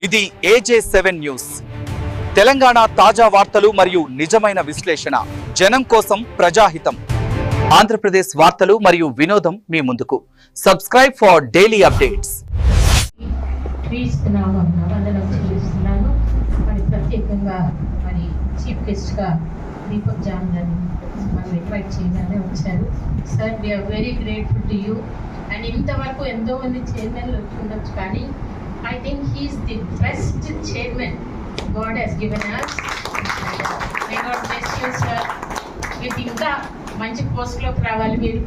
ఇది AJ7 news. Telangana తాజా వార్తలు మరియు నిజమైన విశ్లేషణ. జనం కోసం ప్రజాహితం. ఆంధ్రప్రదేశ్ వార్తలు మరియు వినోదం మీ ముందుకు. Subscribe for daily updates. ప్రత్యేకంగా మరి చీఫ్ గెస్ట్ గా దీపక్ జాన్ గారిని మనం ఇన్వైట్ చేయగానే వచ్చారు. Sir we are very grateful to you. And ఇంతవరకు ఎంతో మంది చైర్మన్లు వచ్చి ఉండొచ్చు, కానీ I think he is the best chairman God has given us. May God bless you, sir. With ఇంకా మంచి పోస్ట్లోకి రావాలి మీరు.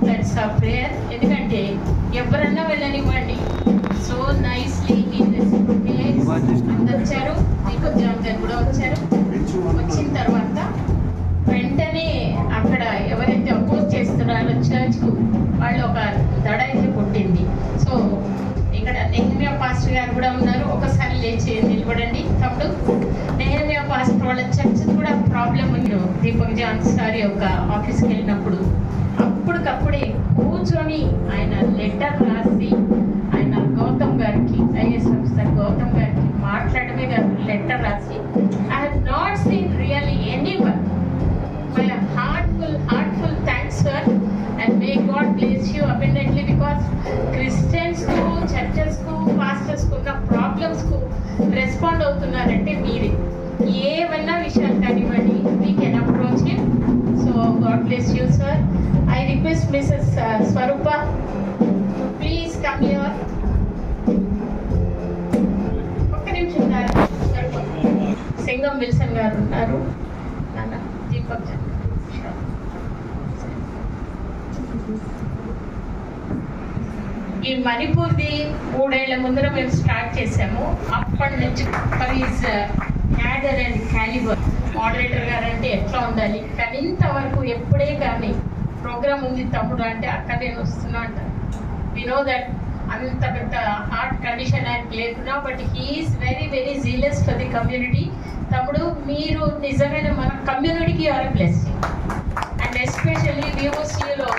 That's our prayer. ఎందుకంటే ఎవరన్నా వెళ్ళనివ్వండి, సో నైస్లీ అందరు వచ్చారు. దీపక్ జాన్ గారు కూడా వచ్చారు. వచ్చిన తర్వాత వెంటనే అక్కడ ఎవరైతే అపోజ్ చేస్తున్నారో చర్చ్కు వాళ్ళు ఒక దడ అయితే పుట్టింది. సో ఇక్కడ నెహమియా పాస్టర్ గారు కూడా ఉన్నారు. ఒకసారి లేచి నిలబడండి తమ్ముడు. నెహమియా పాస్టర్ వాళ్ళ చర్చ్ కూడా ప్రాబ్లం ఉంది. దీపక్ జాన్ సార్ యొక్క ఆఫీస్కి వెళ్ళినప్పుడు అప్పటికప్పుడే కూర్చొని ఆయన లెటర్ రాసి ఆయన గౌతమ్ గారికి, ఐఏఎస్ ఆఫీసర్ గౌతమ్ గారికి మాట్లాడమే కాదు, లెటర్ రాసి I have not seen really anyone. My heartful thanks sir, and may God bless you abundantly, because Christians కు చర్చెస్ కు పాస్టర్స్ కు ఉన్న ప్రాబ్లమ్స్ కు రెస్పాండ్ అవుతున్నారంటే మీరే. ఏవన్నా విషయాలు కానివ్వండి, we can approach him. So God bless you sir. I request Mrs. Swarupa, please come here. ఒక్క నిమిషం ఉన్నారు. సింగం విల్సన్ గారు ఉన్నారు. దీపక్ జాన్ ఈ మణిపూర్ది 3 ఏళ్ల ముందర మేము స్టార్ట్ చేసాము. అప్పటి నుంచి క్యాడర్ అండ్ క్యాలిబర్ మోడరేటర్ గారు అంటే ఎట్లా ఉండాలి, కానీ ఇంతవరకు ఎప్పుడే కానీ ప్రోగ్రామ్ ఉంది తమ్ముడు అంటే అక్కడ నేను వస్తున్నా అంటారు. వి నో దట్ అంత పెద్ద హార్ట్ కండిషన్ ఆయనకి లేకున్నా, but he's very very jealous for the community. తమ్ముడు మీరు నిజమైన మన కమ్యూనిటీకి యూఆర్ బ్లెస్సింగ్. అండ్ ఎస్పెషల్లీ VOCలో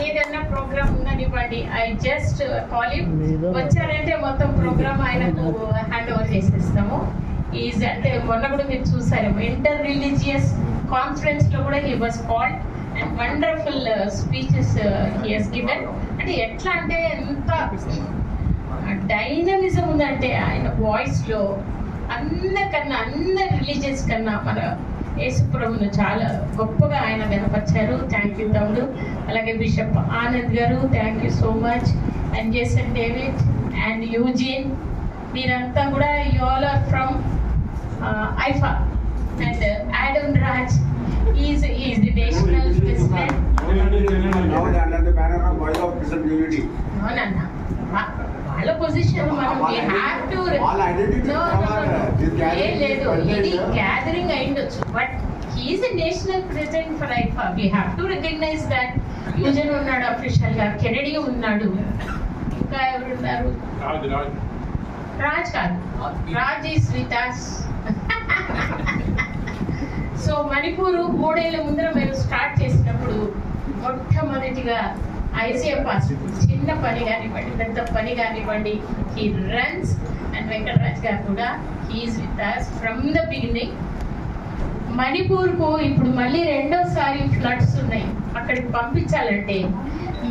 ఏదన్నా ప్రోగ్రామ్ ఉందనివ్వండి, ఐ జస్ట్ కాల్ హిమ్. వచ్చారంటే మొత్తం ప్రోగ్రామ్ ఆయనకు హ్యాండ్ ఓవర్ చేసేస్తాము. ఈజ్ అంటే మొన్న కూడా మీరు చూసారు, ఇంటర్ రిలీజియస్ కాన్ఫరెన్స్ లో కూడా he was called and wonderful speeches he has given. అంటే ఎట్లా అంటే ఎంత డైనమిజం ఉందంటే ఆయన వాయిస్ లో అందరికన్నా, అందరి రిలీజియస్ కన్నా మన యేసుప్రభును చాలా గొప్పగా ఆయన కనపరిచారు. థ్యాంక్ యూ తమ్ముడు. అలాగే bishop Anand garu, thank you so much. And Jason David and Eugene, మీరంతా కూడా you all are from AIFA. And Adam Raj is the national president. అవునన్నా, వాళ్ళ పొజిషన్ మనం లేదు, ఇది గ్యాదరింగ్ అయిండొచ్చు, but he's a national president for AIFA. We have to recognise that. Eugene ఉన్నాడు official గా, కెనడీ ఉన్నాడు, ఇంకా ఎవరున్నారు? రాజ్ కాదు, Raj is with us. So Manipur 3 ఏళ్ల ముందర మేము స్టార్ట్ చేసినప్పుడు మొట్టమొదటిగా ఐసీఏ పాస్టర్ చిన్న పని కానివ్వండి, పెద్ద పని కానివ్వండి, హీ రన్స్. అండ్ వెంకటరాజ్ గారు కూడా he is with us from the beginning. మణిపూర్కు ఇప్పుడు మళ్ళీ రెండోసారి ఫ్లడ్స్ ఉన్నాయి. అక్కడికి పంపించాలంటే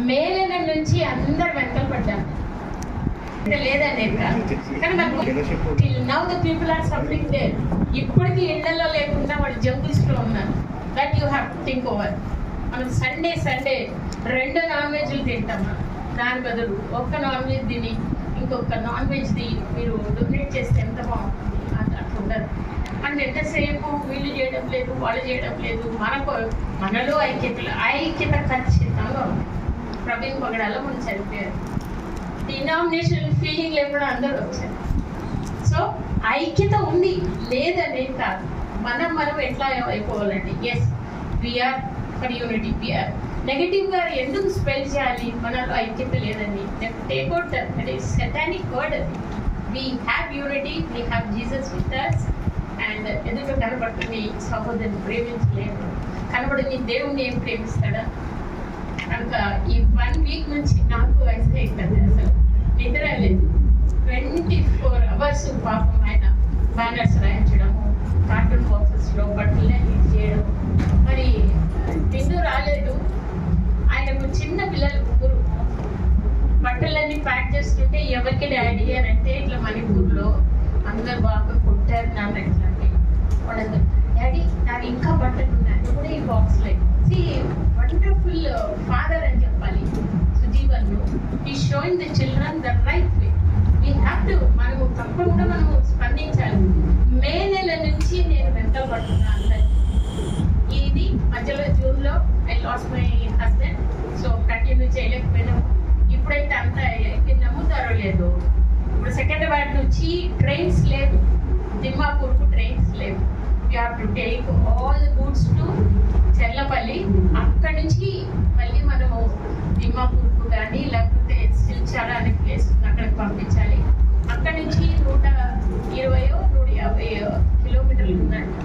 మేలన నుంచి అందరు వెనకలు పడ్డారు. లేదండి కానీ మనకు till now the people are suffering there. ఇప్పటికీ ఇళ్లలో లేకుండా వాళ్ళు జంగిల్స్ లో ఉన్నారు. That you have to think over. మనం సండే 2 నాన్ వెజ్లు తింటాం. దాని బదులు ఒక్క నాన్ వెజ్ తిని ఇంకొక నాన్ వెజ్ది మీరు డొనేట్ చేస్తే ఎంత బాగుంటుంది. అట్లా ఉండదు. మనం ఎంతసేపు వీళ్ళు చేయడం లేదు, వాళ్ళు చేయడం లేదు. మనలో ఐక్యత ఖచ్చితంగా ఉంది. ప్రవీణ్ పగడాలో మనం చనిపోయారు. డినామినేషన్ ఫీలింగ్ లేకుండా అందరూ వచ్చారు. సో ఐక్యత ఉంది, లేదనే కాదు. మనం ఎట్లా అయిపోవాలండి. Yes we are for unity. We are negative గా ఎందుకు స్పెల్ చేయాలి? మనలో ఐక్యత లేదండి. Take out that is satanic word. అది we have unity, we have Jesus with us. And ఎందుకు కనబడుతుంది సహోదరుని ప్రేమించలేదు, కనబడుని దేవుణ్ణి ఏం ప్రేమిస్తాడా? కనుక ఈ 1 వీక్ నుంచి నాకు అయితే అసలు నిద్ర లేదు. వర్కర్స్ పాపం ఆయన బ్యానర్స్ రాయించడము, కార్టూన్ బాక్సెస్లో బట్టలని చేయడం. మరి బిందు రాలేదు, ఆయనకు చిన్న పిల్లలు ముగ్గురు. బట్టలన్నీ ప్యాక్ చేస్తుంటే ఎవరికి డాడీ అని అంటే ఇట్లా మణిపూర్లో అందరు బాగా కొట్టారు నాన్న ఎట్లా అంటే వాళ్ళందరూ డాడీ నాకు ఇంకా బట్టలు ఉన్నాయి కూడా ఈ బాక్స్లో. వండర్ఫుల్ ఫాదర్ అని చెప్పాలి సుజీవన్ను. ఈ showing the children the right way. We have to, మనము తప్పకుండా మనము స్పందించాలి. మే నెల నుంచి నేను వెంట పడుతున్నా అందరినీ. ఇది మధ్యలో జూన్లో I lost my husband, so continue చేయలేకపోయినాము. ఇప్పుడైతే అంతా నమ్ముతారో లేదు, ఇప్పుడు సెకండ్రాబాద్ నుంచి ట్రైన్స్ లేవు, దిమ్మాపూర్కు ట్రైన్స్ లేవు. You have to take all the goods to Cherlapalli. అక్కడి నుంచి మళ్ళీ మనము దిమ్మాపూర్కు కానీ లేకపోతే సిల్చారా అనే ప్లేస్ అక్కడికి పంపించాలి. అక్కడి నుంచి 120-150 కిలోమీటర్లు ఉందంట.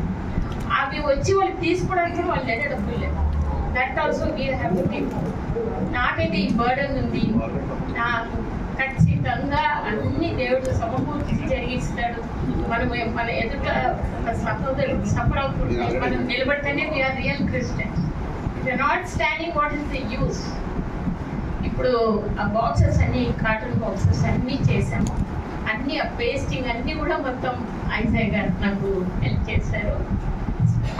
అవి వచ్చి వాళ్ళకి తీసుకోవడానికి వాళ్ళ దగ్గర డబ్బులు లేవు. That also we have to take. నాకైతే ఈ బర్డన్ ఉంది. నాకు ఖచ్చితంగా అన్ని దేవుడు సమకూర్చి జరిగిస్తాడు. మనం మన ఎదుట ఒక సహోదరుడు సఫర్ అవుతుంటే మనం నిలబడితేనే we are real Christians. If you not standing, what is the use? ఇప్పుడు ఆ బాక్సెస్ అన్ని, కార్టూన్ బాక్సెస్ అన్నీ చేసాము. అన్ని ఆ పేస్టింగ్ అన్నీ కూడా మొత్తం ఐజయ్ గారు నాకు హెల్ప్ చేశారు.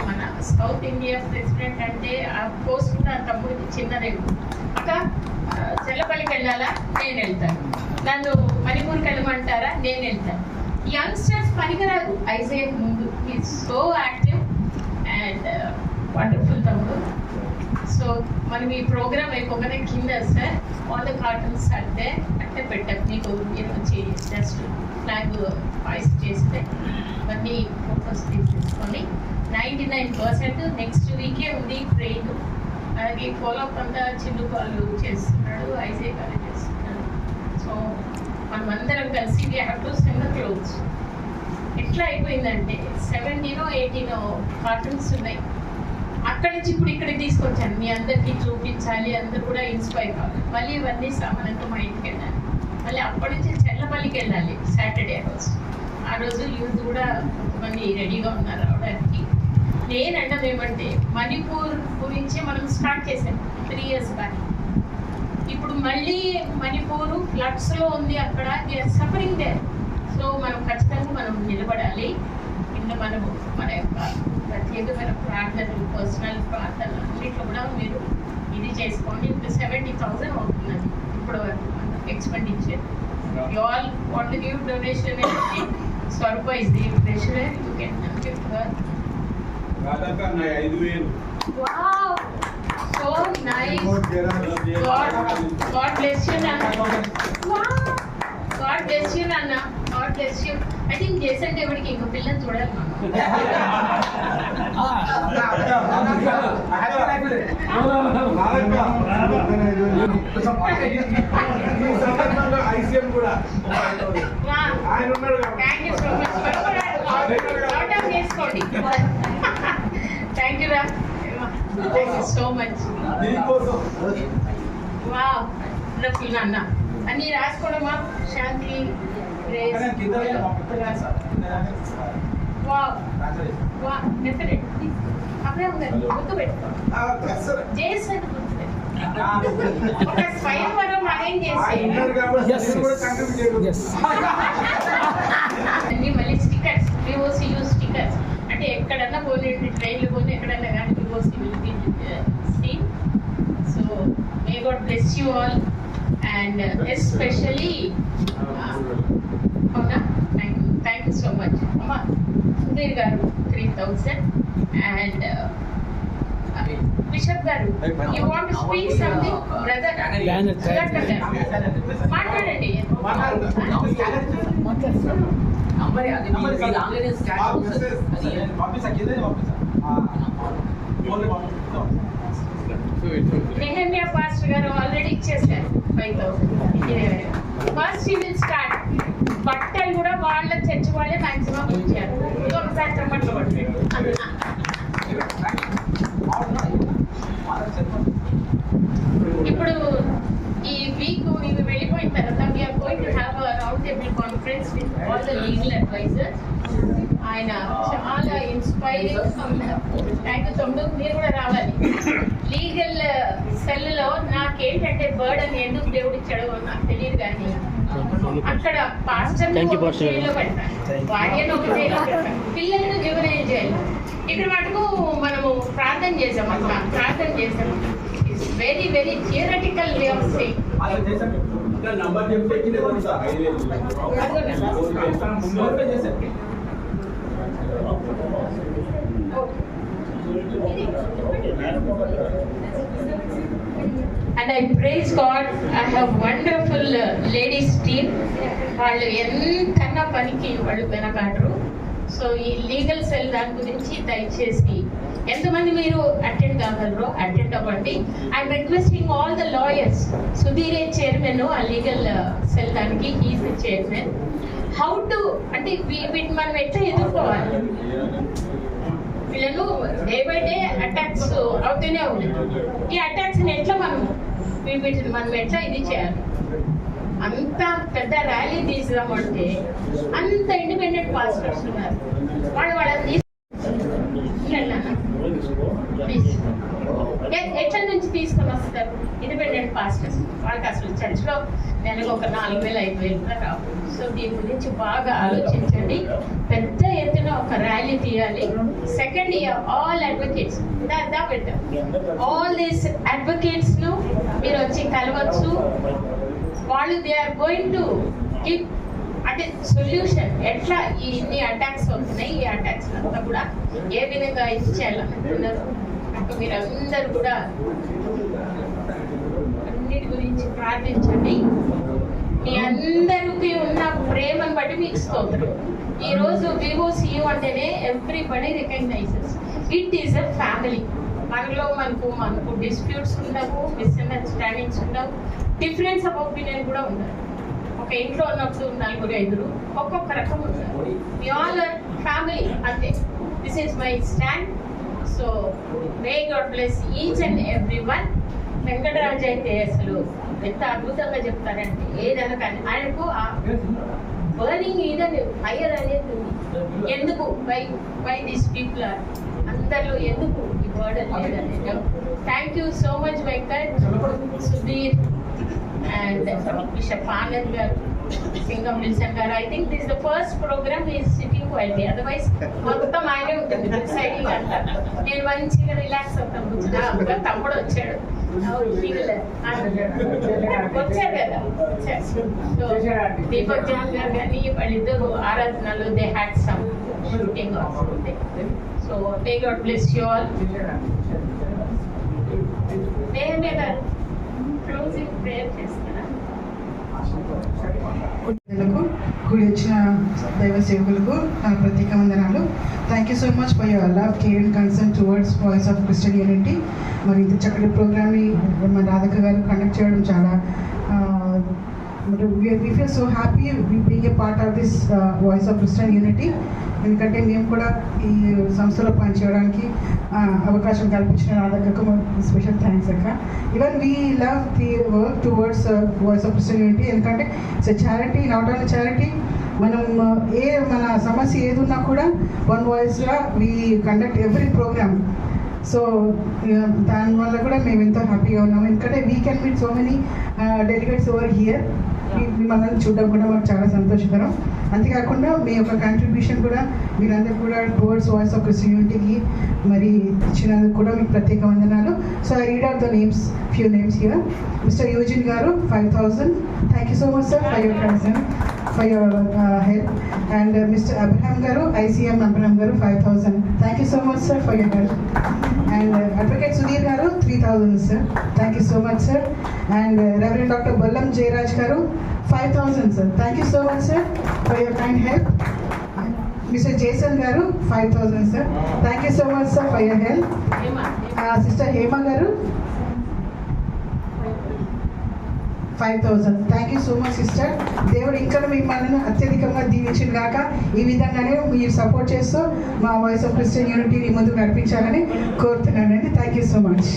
మన సౌత్ ఇండియా ప్రెసిడెంట్ అంటే ఆ పోస్ట్ కూడా తమ్ముడికి చిన్నదే. అక్క చెల్లపల్లికి వెళ్ళాలా, నేను వెళ్తాను. నన్ను మణిపూర్కి వెళ్ళమంటారా, నేను వెళ్తాను. యంగ్స్టర్స్ పనికిరాదు ఐజయ్ ముందు. Is so active and wonderful తమ్ముడు. సో మనం ఈ ప్రోగ్రామ్ అయిపోగానే కింద సార్ ఆల్ ద కార్టూన్స్ అంటే పెట్టాం. మీకు మీరు వచ్చి జస్ట్ ఫ్లాగ్ వాయిస్ చేస్తే ఇవన్నీ ఫోటోస్ తీసేసుకొని 99% నెక్స్ట్ వీకే ఉంది ట్రైన్. అలాగే ఫాలోఅప్ అంతా చిన్ను వాళ్ళు చేస్తున్నాడు, ఐజయ్ గారు చేస్తున్నాడు. సో మనమందరం కలిసి we have to send the clothes. ఎట్లా అయిపోయిందంటే 17-18 కార్టూన్స్ ఉన్నాయి. అక్కడి నుంచి ఇప్పుడు ఇక్కడికి తీసుకొచ్చాను, మీ అందరికీ చూపించాలి, అందరూ కూడా ఇన్స్పైర్ కావాలి. మళ్ళీ ఇవన్నీ సామానంతో మా ఇంటికి వెళ్ళాలి. మళ్ళీ అప్పటి నుంచి చెర్లపల్లికి వెళ్ళాలి సాటర్డే రోజు. ఆ రోజు యూత్ కూడా కొంతమంది రెడీగా ఉన్నారు రావడానికి. నేనంటే ఏమంటే మణిపూర్ గురించి మనం స్టార్ట్ చేసాం 3 years బ్యాక్. ఇప్పుడు మళ్ళీ మణిపూర్ ఫ్లడ్స్లో ఉంది, అక్కడ సఫరింగ్ దే. సో మనం ఖచ్చితంగా మనం నిలబడాలి. ఇంకా మనము మన యొక్క ప్రత్యేకమైన ప్రార్థనలు, పర్సనల్ ప్రార్థనలు అన్నింటిలో కూడా మీరు ఇది చేసుకోండి. ఇప్పుడు 70,000 అవుతున్నది ఇప్పుడు వరకు expenditure. You all want to give donation. Swarupa is the treasurer, you can give her. Wow, so nice. God bless you, Nana. Wow, God bless you, Nana. God bless you. I think Jason దేవుడికి ఇంకో పిల్లని చూడాలి. Thank you so much. చేసుకోండి. Thank you రా, thank you so much. Wow, wonderful నాన్న. అన్నీ రాసుకోవడమా? శాంతి, wow wow, definite. అప్పుడే ఉందండి, గుర్తు పెట్టుకో. చేసి గుర్తు పెట్టుకో. ఒక స్వయంవరం అరేంజ్ చేసి అన్ని మళ్ళీ స్టిక్కర్స్, VOCU స్టిక్కర్స్. అంటే ఎక్కడన్నా పోనీ, ట్రైన్లు పోనీ ఎక్కడన్నా కానీ VOC will be seen. So may God bless you all, and especially అవునా, థ్యాంక్ యూ సో మచ్ అమ్మా. సుధీర్ గారు 3,000 and బిషప్ గారు, you want to speak something brother? మాట్లాడండి. నెహమ్యా పాస్టర్ గారు ఆల్రెడీ ఇచ్చేసారు 5,000. First he will start. బట్టలు కూడా వాళ్ళ చర్చ్ వాళ్ళే మ్యాక్సిమం ఇచ్చారు. ఇంకొకసారి చప్పట్లు కొట్టండి. ఇప్పుడు ఈ వీక్ ఇవి వెళ్ళిపోయిన తర్వాత we are going to have a round table conference. Conference with all the legal advisers. ఆయన చాలా ఇన్స్పైరింగ్. థ్యాంక్ యూ తమ్ముడు, మీరు కూడా రావాలి. లీగల్ సెల్లో నాకేంటంటే బర్డన్ ఎందుకు దేవుడు ఇచ్చాడో నాకు తెలియదు, కానీ అక్కడ పాస్టర్ జైల్లో పెడతాను, భార్యను ఒక జైల్లో పెడతాను, పిల్లలను జువెనైల్ జైలు. ఇక్కడ మటుకు మనము ప్రార్థన చేసాం, అట్లా ప్రార్థన చేసాం. It's very very theoretical way of saying. And I praise God, I have wonderful ladies team. వాళ్ళు ఎంతన్నా పనికి వాళ్ళు వెనకాడరు. సో ఈ లీగల్ సెల్ దాని గురించి దయచేసి ఎంతమంది మీరు అటెండ్ కాగలరో అటెండ్ అవ్వండి. I'm requesting all the lawyers. సుధీరే చైర్మన్ ఆ లీగల్ సెల్ దానికి, he is the chairman. How to అంటే వీటిని మనం ఎట్లా ఎదుర్కోవాలి? వీళ్ళను డే బై డే అటాక్స్ అవుతూనే ఉన్నాయి. ఈ అటాక్స్ని ఎట్లా వీటిని మనం ఎట్లా ఇది చేయాలి? అంత పెద్ద ర్యాలీ తీసుకురామంటే అంత ఇండిపెండెంట్ పాస్టర్స్ ఉన్నారు, వాళ్ళని ఎట్ల నుంచి తీసుకొని వస్తారు ఇండిపెండెంట్ పాస్టర్స్? వాళ్ళకి అసలు చర్చ్లో నెలకు ఒక 4,000 5,000 కూడా రావు. సో దీని గురించి బాగా ఆలోచించండి. పెద్ద ఎత్తున ఒక ర్యాలీ తీయాలి. Second year all advocates all these advocates ను మీరు వచ్చి కలవచ్చు. వాళ్ళు they are going to give అంటే సొల్యూషన్. ఎట్లా ఇన్ని అటాక్స్ అవుతున్నాయి, ఈ అటాక్స్ అంతా కూడా ఏ విధంగా ఇచ్చేయాలనుకున్నారు అంటే మీరు అందరు కూడా అన్నిటి గురించి ప్రార్థించండి. మీ అందరికీ ఉన్న ప్రేమను బట్టి మీకు స్తోత్రం. ఈరోజు వివోసియు అంటేనే everybody recognises it is a family. మనకు డిస్ప్యూట్స్ ఉండవు, మిస్అండర్స్టాండింగ్స్ ఉండవు, డిఫరెన్స్ ఆఫ్ ఒపీనియన్ కూడా ఉండదు. ఒక ఇంట్లో ఉన్నప్పుడు 4-5 ఒక్కొక్క రకం ఉంటారు. వి ఆల్ ఆర్ ఫ్యామిలీ అంతే. This is my stand. So may God bless each and every one. Venkataraju అయితే అసలు ఎంత అద్భుతంగా చెప్తారంటే ఏదైనా కానీ ఆయనకు బర్నింగ్ ఈదన్ ఫైర్ అనేది ఉంది. ఎందుకు వై దీస్ పీపుల్ ఆర్ అందరిలో ఎందుకు ఈ బర్డన్ లేదని. Thank you so much Venkat, Sudheer and Bishop Anand garu, Singam Nilsen garu. I think this is the first program he is sitting quietly. Otherwise, మొత్తం ఆయనే ఉంటుంది డిసైడింగ్ అంతా. నేను మంచిగా రిలాక్స్ అవుతాను. కూర్చున్నా తమ్ముడు వచ్చాడు, వచ్చారు కదా. సో దీపక్ జాన్ గారు కానీ వాళ్ళిద్దరు ఆరాధనలో they had some shooting or something. So may God bless you all. Nehemiah గారు క్లోజింగ్ ప్రేయర్ చేస్తారా? కూడి వచ్చిన దైవ సేవకులకు నా ప్రత్యేక వందనాలు. Thank you so much for your love, care and concern towards voice of Christian unity. మరి ఇంత చక్కటి ప్రోగ్రామ్ని మన రాధిక గారు కండక్ట్ చేయడం చాలా we feel so happy being a part of this voice of Christian unity. ఎందుకంటే మేము కూడా ఈ సంస్థలో పనిచేయడానికి అవకాశం కల్పించిన రాధక్కకు స్పెషల్ థ్యాంక్స్ అక్క. Even we love the work towards voice of Christian unity. ఎందుకంటే it's a charity, not only charity. మనం మన సమస్య ఏది ఉన్నా కూడా వన్ వాయిస్గా we conduct every programme. So దానివల్ల కూడా మేము ఎంతో హ్యాపీగా ఉన్నాము. ఎందుకంటే we can meet so many delegates over here. మిమ్మల్ని చూడడం కూడా మాకు చాలా సంతోషకరం. అంతేకాకుండా మీ యొక్క కంట్రిబ్యూషన్ కూడా మీరందరూ కూడా టువర్డ్స్ వాయిస్ ఆఫ్ క్రిస్టియన్ యూనిటీకి మరి ఇచ్చినందుకు కూడా మీకు ప్రత్యేక వందనాలు. So I read out the names, few names here. Mister Eugene గారు 5,000. Thank you so much sir for your concern, for your help. And mister Abraham గారు, ICM అబ్రహాం గారు 5,000. Thank you so much sir for your help. And advocate Sudheer గారు 3,000 sir. Thank you so much sir. And reverend doctor Bollam Jayaraj గారు 5,000 sir. Thank you so much sir for your kind help. Mister Jason గారు 5,000 sir. Thank you so much sir for your help. Sister Hema గారు 5,000. Thank you so much sister. దేవుడు ఇంకా మిమ్మల్ని అత్యధికంగా దీవించిన గాక. ఈ విధంగానే మీరు సపోర్ట్ చేస్తూ మా వాయిస్ ఆఫ్ క్రిస్టియన్ యూనిటీని ముందుకు నడిపించాలని కోరుతున్నానండి. Thank you so much.